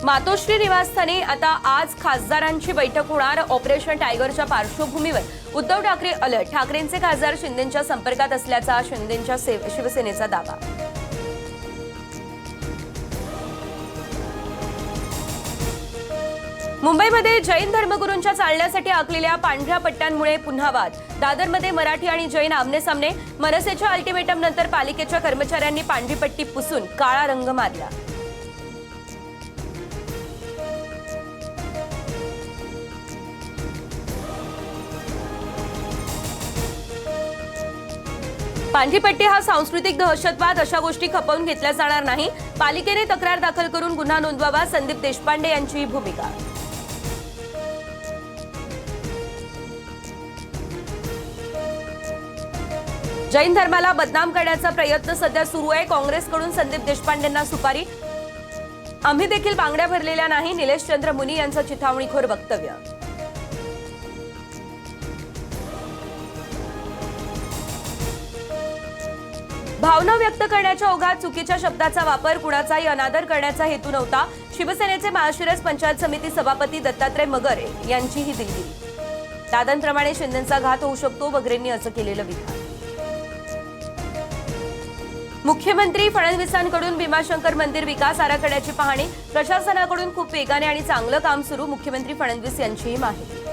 मातोश्री निवासस्थानी आता आज खासदारांची बैठक होणार। ऑपरेशन टायगरच्या पार्श्वभूमीवर उद्धव ठाकरे अलर्ट। ठाकरेंचे खासदार शिंदेंच्या संपर्कात असल्याचा शिंदेंच्या शिवसेनेचा दावा। मुंबईमध्ये जैन धर्मगुरूंच्या चालण्यासाठी आखलेल्या पांढऱ्या पट्ट्यांमुळे पुन्हा वाद। दादरमध्ये मराठी आणि जैन आमने-सामने। मनसेच्या अल्टिमेटम नंतर पालिकेच्या कर्मचाऱ्यांनी पांढरी पट्टी पुसून काळा रंग मारला। पांढरी पट्टी हा सांस्कृतिक दहशतवाद, अशा गोष्टी खपवून घेतल्या जाणार नाही। पालिकेने तक्रार दाखल करून गुन्हा नोंदवावा, संदीप देशपांडे यांची भूमिका। जैन धर्माला बदनाम करण्याचा प्रयत्न सध्या सुरू आहे। काँग्रेसकडून संदीप देशपांडेंना सुपारी। आम्ही देखील बांगड्या भरलेल्या नाही, निलेश चंद्र मुनी यांचं चिथावणीखोर वक्तव्य। भावना व्यक्त करण्याच्या ओघात चुकीच्या शब्दाचा वापर, कुणाचाही अनादर करण्याचा हेतू नव्हता। शिवसेनेचे माळशिरस पंचायत समिती सभापती दत्तात्रय मगरे यांची ही दिलगिरी। दादांप्रमाणे शिंदेंचा घात होऊ शकतो, मगरेंनी असं केलेलं विधान। मुख्यमंत्री फडणवीसांकडून भीमाशंकर मंदिर विकास आराखड्याची पाहणी। प्रशासनाकडून खूप वेगाने आणि चांगलं काम सुरू, मुख्यमंत्री फडणवीस यांचीही माहिती।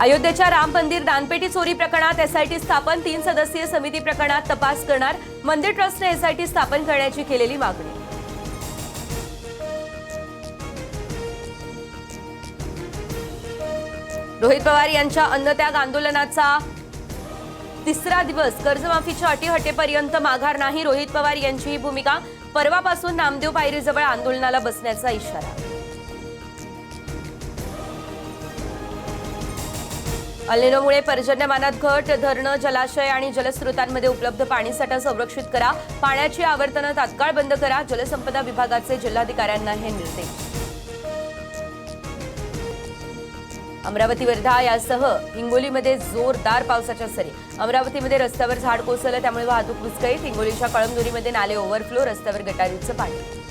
अयोध्येच्या राम मंदिर दानपेटी चोरी प्रकरणात एसआयटी स्थापन। 3 सदस्यीय समिती प्रकरणात तपास करणार। मंदिर ट्रस्टने एसआयटी स्थापन करण्याची केलेली मागणी। रोहित पवार यांच्या अन्नत्याग आंदोलनाचा तिसरा दिवस। कर्जमाफीच्या अटी हटेपर्यंत माघार नाही, रोहित पवार यांची ही भूमिका। परवापासून नामदेव पायरीजवळ आंदोलनाला बसण्याचा इशारा। अल्निनोमुळे पर्जन्यमानात घट। धरणं, जलाशय आणि जलस्रोतांमध्ये उपलब्ध पाणीसाठा संरक्षित करा। पाण्याची आवर्तनं तात्काळ बंद करा। जलसंपदा विभागाचे जिल्हाधिकाऱ्यांना हे निर्देश। अमरावती, वर्धा यासह हिंगोलीमध्ये जोरदार पावसाच्या सरी। अमरावतीमध्ये रस्त्यावर झाड कोसळलं, त्यामुळे वाहतूक विस्कळीत। हिंगोलीच्या कळमनुरीमध्ये नाले ओव्हरफ्लो, रस्त्यावर गटारीचं पाणी।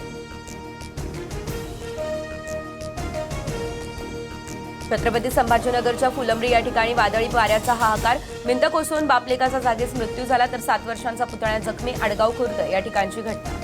छत्रपती संभाजीनगरच्या फुलंब्री या ठिकाणी वादळी वाऱ्याचा हाहाकार। भिंत कोसळून बापलेकाचा जागीच मृत्यू झाला, तर 7 वर्षांचा पुतळा जखमी। आडगाव खुर्द या ठिकाणची घटना।